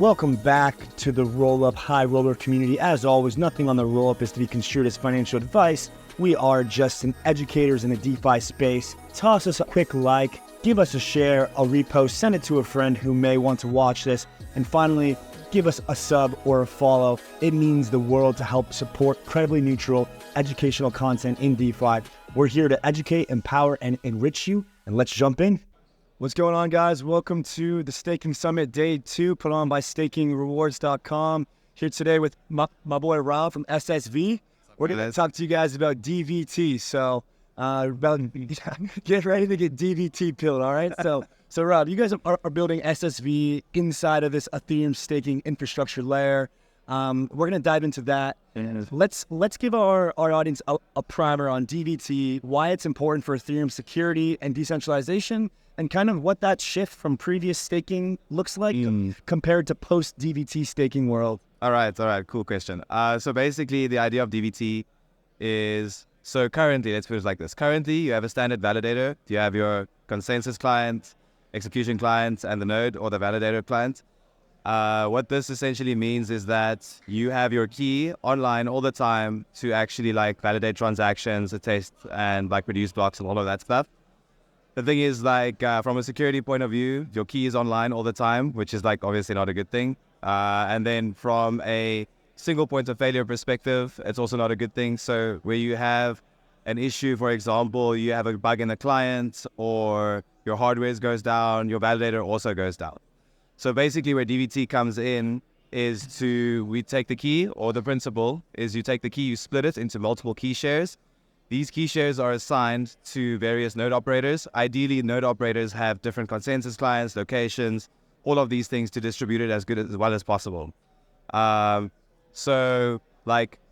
Welcome back to the Roll-Up High Roller community. As always, nothing on the roll-up is to be construed as financial advice. We are just some educators in the DeFi space. Toss us a quick like, give us a share, a repost, send it to a friend who may want to watch this, and finally, give us a sub or a follow. It means the world to help support credibly neutral educational content in DeFi. We're here to educate, empower, and enrich you, and let's jump in. What's going on, guys? Welcome to the Staking Summit Day 2, put on by StakingRewards.com. Here today with my boy Rob from SSV. We're going to talk to you guys about DVT. So, get ready to get DVT pilled, all right? So Rob, you guys are building SSV inside of this Ethereum staking infrastructure layer. We're going to dive into that. Let's give our audience a primer on DVT, why it's important for Ethereum security and decentralization, and kind of what that shift from previous staking looks like compared to post-DVT staking world. All right. Cool question. So basically, the idea of DVT is, so currently, let's put it like this. Currently, you have a standard validator. You have your consensus client, execution client, and the node or the validator client. What this essentially means is that you have your key online all the time to actually validate transactions, test, and produce blocks and all of that stuff. The thing is, from a security point of view, your key is online all the time, which is obviously not a good thing. And then from a single point of failure perspective, it's also not a good thing. So where you have an issue, for example, you have a bug in the client or your hardware goes down, your validator also goes down. So basically where DVT comes in is we take the key, or the principle is you take the key, you split it into multiple key shares. These key shares are assigned to various node operators. Ideally, node operators have different consensus clients, locations, all of these things to distribute it as well as possible. So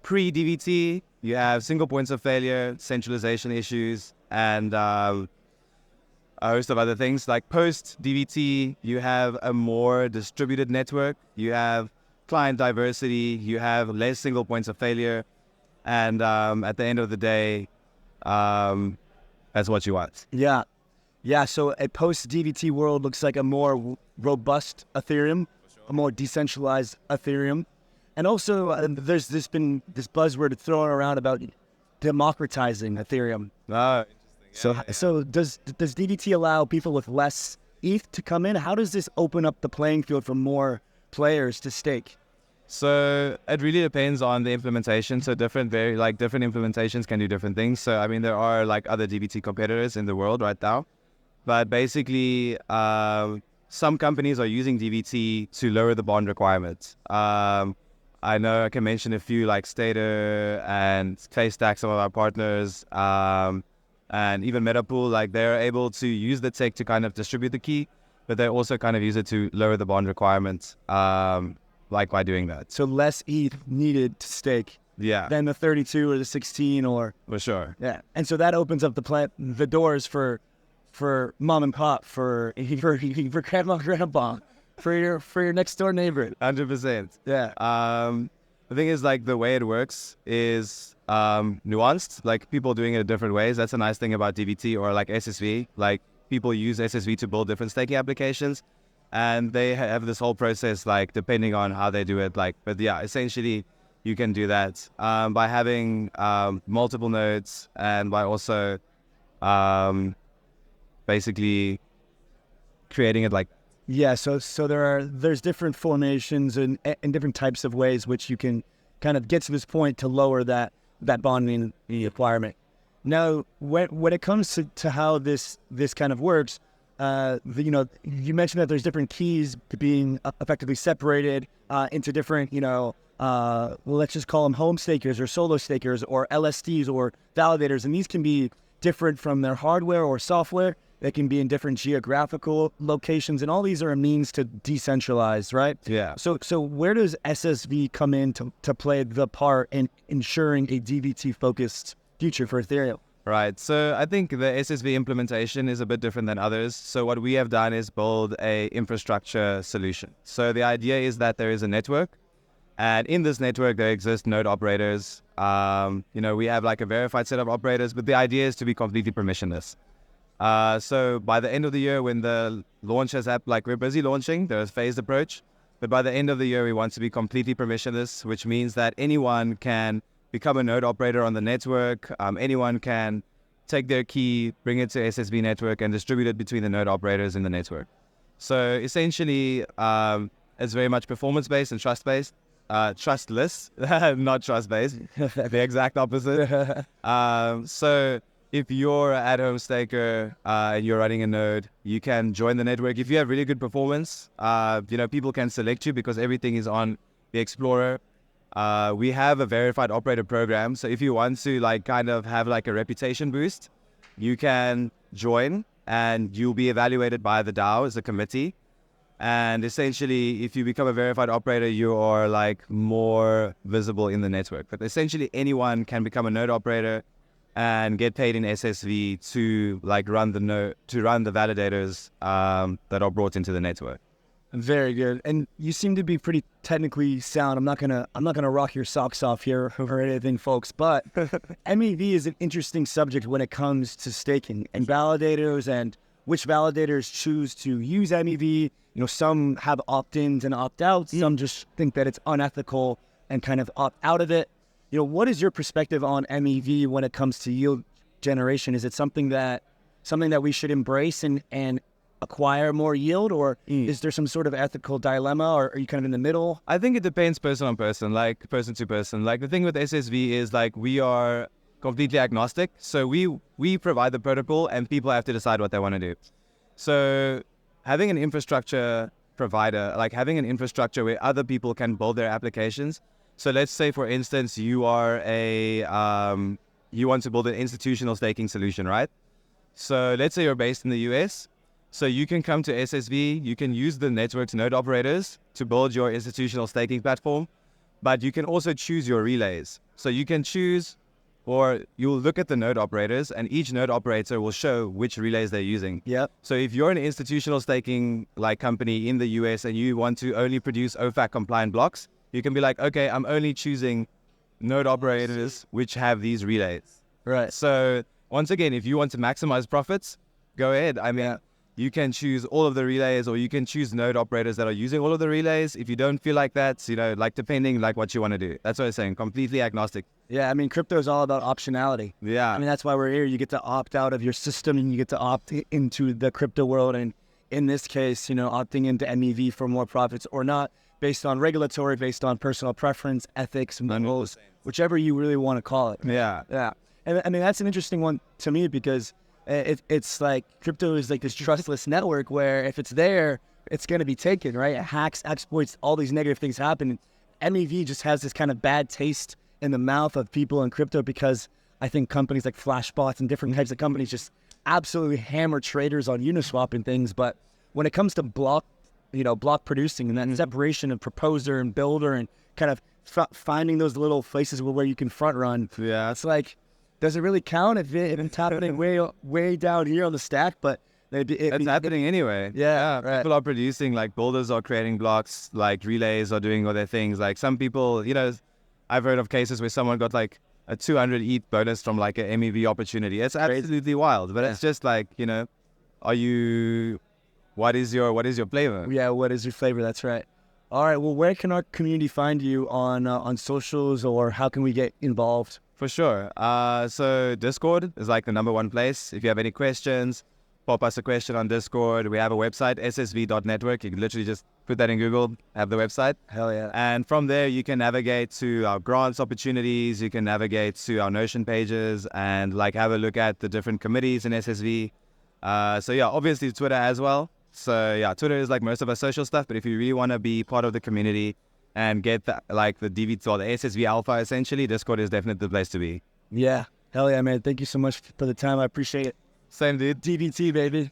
pre-DVT, you have single points of failure, centralization issues, and a host of other things. Post-DVT, you have a more distributed network. You have client diversity. You have less single points of failure. And at the end of the day, that's what you want. Yeah. So a post-DVT world looks like a more robust Ethereum, a more decentralized Ethereum. And also, there's been this buzzword thrown around about democratizing Ethereum. Oh, interesting. So does DVT allow people with less ETH to come in? How does this open up the playing field for more players to stake? So it really depends on the implementation. So different implementations can do different things. So there are other DVT competitors in the world right now, but basically some companies are using DVT to lower the bond requirements. I know I can mention a few Stater and Claystack, some of our partners, and even Metapool. They're able to use the tech to kind of distribute the key, but they also kind of use it to lower the bond requirements. By doing that. So less ETH needed to stake than the 32 or the 16 or... For sure. Yeah. And so that opens up the doors for mom and pop, for grandma, grandpa, for your next door neighbor. 100%. Yeah. The thing is the way it works is nuanced. People doing it in different ways. That's a nice thing about DVT or SSV. People use SSV to build different staking applications. And they have this whole process, depending on how they do it. But yeah, essentially, you can do that by having multiple nodes and by also basically creating it Yeah, so there's different formations and different types of ways which you can kind of get to this point to lower that bonding requirement. Now, when it comes to how this kind of works, you mentioned that there's different keys being effectively separated into different, let's just call them home stakers or solo stakers or LSDs or validators. And these can be different from their hardware or software. They can be in different geographical locations. And all these are a means to decentralize, right? Yeah. So where does SSV come in to play the part in ensuring a DVT-focused future for Ethereum? Right. So I think the SSV implementation is a bit different than others. So what we have done is build a infrastructure solution. So the idea is that there is a network, and in this network there exist node operators. We have a verified set of operators, but the idea is to be completely permissionless. So by the end of the year, when the launch has happened, we're busy launching, there's a phased approach. But by the end of the year, we want to be completely permissionless, which means that anyone can become a node operator on the network. Anyone can take their key, bring it to SSV network, and distribute it between the node operators in the network. So essentially, it's very much performance-based and trust-based. Trustless, not trust-based. The exact opposite. So if you're an at-home staker and you're running a node, you can join the network. If you have really good performance, people can select you because everything is on the Explorer. We have a verified operator program. So if you want to kind of have a reputation boost, you can join and you'll be evaluated by the DAO as a committee. And essentially, if you become a verified operator, you are more visible in the network. But essentially, anyone can become a node operator and get paid in SSV to run the node, to run the validators that are brought into the network. Very good. And you seem to be pretty technically sound. I'm not gonna rock your socks off here or anything, folks, but MEV is an interesting subject when it comes to staking and validators and which validators choose to use MEV. Some have opt-ins and opt-outs. Some just think that it's unethical and kind of opt out of it. What is your perspective on MEV when it comes to yield generation? Is it something that we should embrace and acquire more yield, or is there some sort of ethical dilemma, or are you kind of in the middle? I think it depends person on person, person to person. The thing with SSV is we are completely agnostic. So we provide the protocol and people have to decide what they want to do. So having an infrastructure provider, having an infrastructure where other people can build their applications. So let's say, for instance, you are you want to build an institutional staking solution, right? So let's say you're based in the US. So you can come to SSV, you can use the network's node operators to build your institutional staking platform, but you can also choose your relays. So you can choose, or you'll look at the node operators and each node operator will show which relays they're using. Yep. So if you're an institutional staking company in the US and you want to only produce OFAC compliant blocks, you can be okay, I'm only choosing node operators which have these relays. Right. So once again, if you want to maximize profits, go ahead. You can choose all of the relays, or you can choose node operators that are using all of the relays. If you don't feel like that, depending what you want to do. That's what I'm saying. Completely agnostic. Yeah, crypto is all about optionality. Yeah. That's why we're here. You get to opt out of your system and you get to opt into the crypto world. And in this case, opting into MEV for more profits or not, based on regulatory, based on personal preference, ethics, morals, whichever you really want to call it. Yeah. Yeah. And that's an interesting one to me because it's crypto is this trustless network where if it's there, it's going to be taken, right? Hacks, exploits, all these negative things happen. MEV just has this kind of bad taste in the mouth of people in crypto because I think companies like Flashbots and different types of companies just absolutely hammer traders on Uniswap and things. But when it comes to block producing and that separation of proposer and builder and kind of finding those little places where you can front run, it's does it really count if it's happening way down here on the stack? But it's happening anyway. Yeah, right. People are producing, builders are creating blocks, relays are doing all their things. Some people, I've heard of cases where someone got a 200 ETH bonus from a MEV opportunity. It's absolutely wild. But it's just what is your flavor? Yeah, what is your flavor? That's right. All right. Well, where can our community find you on socials, or how can we get involved? For sure. So Discord is the number one place. If you have any questions, pop us a question on Discord. We have a website, ssv.network. You can literally just put that in Google, have the website. Hell yeah. And from there, you can navigate to our grants opportunities. You can navigate to our Notion pages and have a look at the different committees in SSV. So yeah, obviously Twitter as well. So yeah, Twitter is most of our social stuff. But if you really want to be part of the community and get the DVT or the SSV alpha, essentially, Discord is definitely the place to be. Yeah. Hell yeah, man. Thank you so much for the time. I appreciate it. Same, dude. DVT, baby.